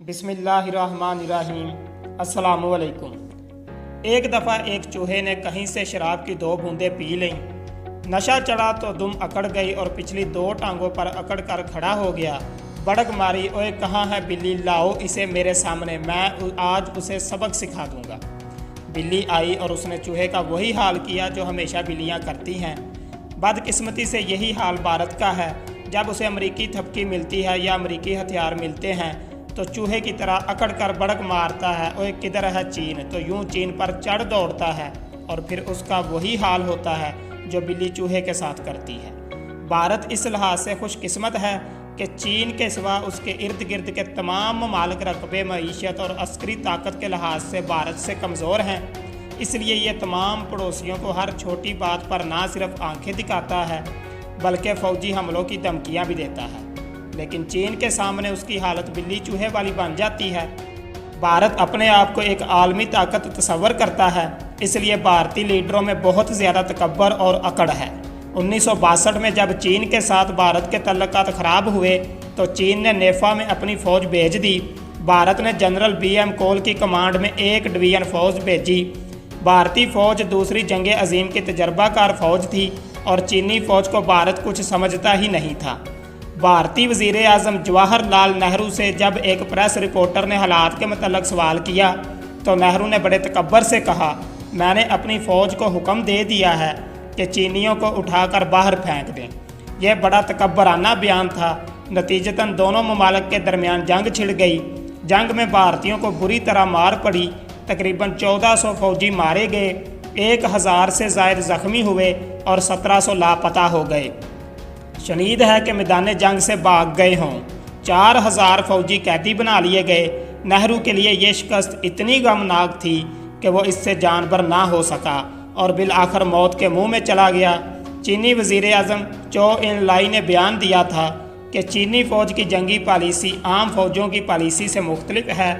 बिस्मिल्लाहिर्रहमानिर्रहीम। अस्सलामुअलैकुम। एक दफ़ा एक चूहे ने कहीं से शराब की 2 बूंदें पी लीं। नशा चढ़ा तो दुम अकड़ गई और पिछली 2 टांगों पर अकड़ कर खड़ा हो गया। बड़क मारी, ओए कहाँ है बिल्ली, लाओ इसे मेरे सामने, मैं आज उसे सबक सिखा दूंगा। बिल्ली आई और उसने चूहे का वही हाल किया जो हमेशा बिल्लियाँ करती हैं। बदकिस्मती से यही हाल भारत का है। जब उसे अमरीकी थपकी मिलती है या अमरीकी हथियार मिलते हैं तो चूहे की तरह अकड़ कर बड़क मारता है, ओए किधर है चीन, तो यूं चीन पर चढ़ दौड़ता है और फिर उसका वही हाल होता है जो बिल्ली चूहे के साथ करती है। भारत इस लिहाज से खुशकिस्मत है कि चीन के सिवा उसके इर्द गिर्द के तमाम ममालिक रकबे, मईशत और अस्करी ताकत के लिहाज से भारत से कमज़ोर हैं। इसलिए ये तमाम पड़ोसियों को हर छोटी बात पर ना सिर्फ आंखें दिखाता है बल्कि फ़ौजी हमलों की धमकियाँ भी देता है। लेकिन चीन के सामने उसकी हालत बिल्ली चूहे वाली बन जाती है। भारत अपने आप को एक आलमी ताकत तस्वर करता है, इसलिए भारतीय लीडरों में बहुत ज़्यादा तकब्बर और अकड़ है। 1962 में जब चीन के साथ भारत के तल्लुकात ख़राब हुए तो चीन ने नेफा में अपनी फ़ौज भेज दी। भारत ने जनरल BM कोल की कमांड में 1 डिवीज़न फ़ौज भेजी। भारतीय फ़ौज दूसरी जंग अजीम की तजर्बाकार फ़ौज थी और चीनी फ़ौज को भारत कुछ समझता ही नहीं था। भारतीय वज़ीर आज़म जवाहरलाल नेहरू से जब एक प्रेस रिपोर्टर ने हालात के मतलब सवाल किया तो नेहरू ने बड़े तकब्बर से कहा, मैंने अपनी फ़ौज को हुक्म दे दिया है कि चीनियों को उठाकर बाहर फेंक दें। यह बड़ा तकब्बराना बयान था। नतीजतन दोनों ममालिक के दरमियान जंग छिड़ गई। जंग में भारतीयों को बुरी तरह मार पड़ी। तकरीबन 1400 फ़ौजी मारे गए, 1000 से ज़ायद ज़ख्मी हुए और 1700 लापता हो गए। शनीद है कि मैदान जंग से भाग गए हों। 4000 फ़ौजी कैदी बना लिए गए। नेहरू के लिए ये शिकस्त इतनी गमनाक थी कि वो इससे जानबर ना हो सका और बिल आखिर मौत के मुंह में चला गया। चीनी वज़ीर आज़म चो इन लाई ने बयान दिया था कि चीनी फ़ौज की जंगी पॉलिसी आम फ़ौजों की पॉलिसी से मुख्तलिफ है।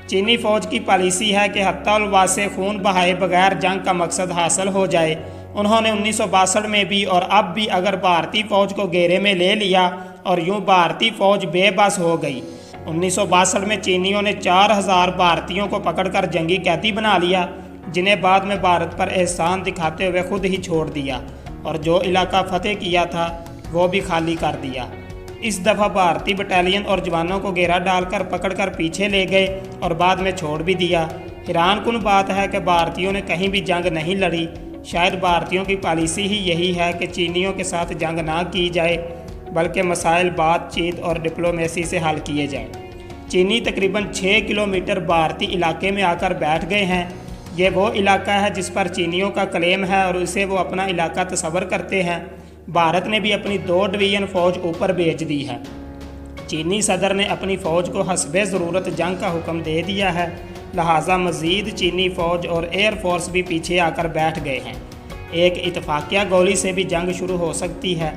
चीनी फ़ौज की पॉलिसी है कि हत्तल वासे खून बहाए बगैर जंग का मकसद हासिल हो जाए। उन्होंने 1962 में भी और अब भी अगर भारतीय फ़ौज को घेरे में ले लिया और यूं भारतीय फ़ौज बेबस हो गई। 1962 में चीनियों ने 4000 भारतीयों को पकड़कर जंगी कैदी बना लिया, जिन्हें बाद में भारत पर एहसान दिखाते हुए खुद ही छोड़ दिया और जो इलाका फतेह किया था वो भी खाली कर दिया। इस दफ़ा भारतीय बटालियन और जवानों को घेरा डालकर पकड़कर पीछे ले गए और बाद में छोड़ भी दिया। हैरानकुन बात है कि भारतीयों ने कहीं भी जंग नहीं लड़ी। शायद भारतीयों की पॉलिसी ही यही है कि चीनियों के साथ जंग ना की जाए बल्कि मसाइल बातचीत और डिप्लोमेसी से हल किए जाएं। चीनी तकरीबन 6 किलोमीटर भारतीय इलाके में आकर बैठ गए हैं। ये वो इलाका है जिस पर चीनियों का क्लेम है और इसे वो अपना इलाका तस्वर करते हैं। भारत ने भी अपनी 2 डिवीज़न फ़ौज ऊपर भेज दी है। चीनी सदर ने अपनी फ़ौज को हस्बे ज़रूरत जंग का हुक्म दे दिया है, लिहाजा मज़ीद चीनी फ़ौज और एयर फोर्स भी पीछे आकर बैठ गए हैं। एक इत्फाकिया गोली से भी जंग शुरू हो सकती है।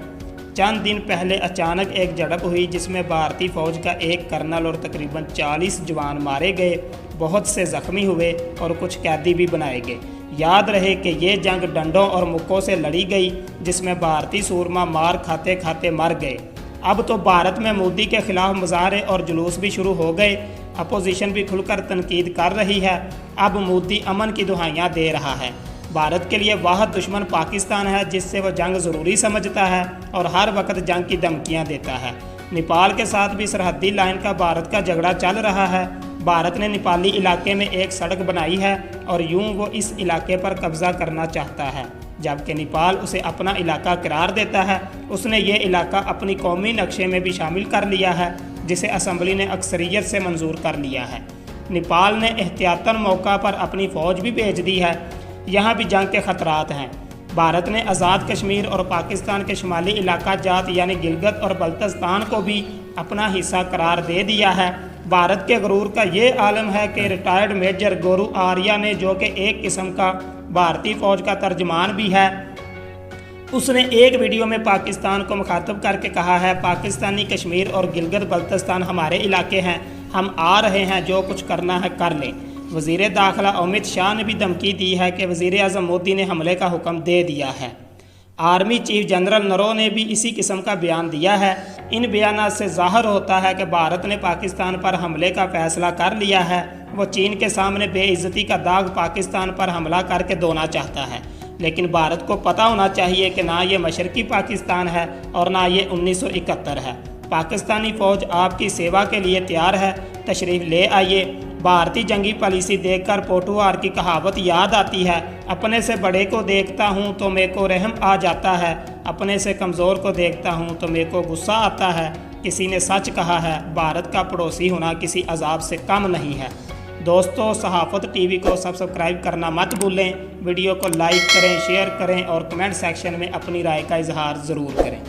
चंद दिन पहले अचानक एक झड़प हुई जिसमें भारतीय फ़ौज का एक कर्नल और तकरीबन 40 जवान मारे गए, बहुत से ज़ख्मी हुए और कुछ कैदी भी बनाए गए। याद रहे कि ये जंग डंडों और मुक्कों से लड़ी गई जिसमें भारतीय सूरमा मार खाते खाते मर गए। अब तो भारत में मोदी के खिलाफ मुजाहरे और जुलूस भी शुरू हो गए। अपोजिशन भी खुलकर तनकीद कर रही है। अब मोदी अमन की दुहाइयाँ दे रहा है। भारत के लिए वाहिद दुश्मन पाकिस्तान है जिससे वह जंग ज़रूरी समझता है और हर वक्त जंग की धमकियाँ देता है। नेपाल के साथ भी सरहदी लाइन का भारत का झगड़ा चल रहा है। भारत ने नेपाली इलाके में एक सड़क बनाई है और यूं वो इस इलाके पर कब्ज़ा करना चाहता है, जबकि नेपाल उसे अपना इलाका करार देता है। उसने ये इलाका अपनी कौमी नक्शे में भी शामिल कर लिया है जिसे असम्बली ने अक्सरियत से मंजूर कर लिया है। नेपाल ने एहतियातन मौका पर अपनी फ़ौज भी भेज दी है। यहाँ भी जंग के ख़तरात हैं। भारत ने आज़ाद कश्मीर और पाकिस्तान के शुमाली इलाका जात यानी गिलगित और बल्तिस्तान को भी अपना हिस्सा करार दे दिया है। भारत के गरूर का ये आलम है कि रिटायर्ड मेजर गोरू आर्या ने, जो कि एक किस्म का भारतीय फ़ौज का तर्जमान भी है, उसने एक वीडियो में पाकिस्तान को मुखातब करके कहा है, पाकिस्तानी कश्मीर और गिलगित बल्तिस्तान हमारे इलाके हैं, हम आ रहे हैं, जो कुछ करना है कर लें। वज़ीर दाखिला अमित शाह ने भी धमकी दी है कि वज़ीर आज़म मोदी ने हमले का हुक्म दे दिया है। आर्मी चीफ जनरल नरवणे ने भी इसी किस्म का बयान दिया है। इन बयानात से ज़ाहिर होता है कि भारत ने पाकिस्तान पर हमले का फ़ैसला कर लिया है। वो चीन के सामने बेइज्जती का दाग पाकिस्तान पर हमला करके धोना चाहता है, लेकिन भारत को पता होना चाहिए कि ना ये मशरकी पाकिस्तान है और ना ये 1971 है। पाकिस्तानी फ़ौज आपकी सेवा के लिए तैयार है, तशरीफ़ ले आइए। भारतीय जंगी पॉलिसी देखकर पोठुआर की कहावत याद आती है, अपने से बड़े को देखता हूँ तो मेरे को रहम आ जाता है, अपने से कमज़ोर को देखता हूँ तो मेरे को गुस्सा आता है। किसी ने सच कहा है, भारत का पड़ोसी होना किसी अजाब से कम नहीं है। दोस्तों, सहाफ़त टीवी को सब्सक्राइब करना मत भूलें। वीडियो को लाइक करें, शेयर करें और कमेंट सेक्शन में अपनी राय का इजहार ज़रूर करें।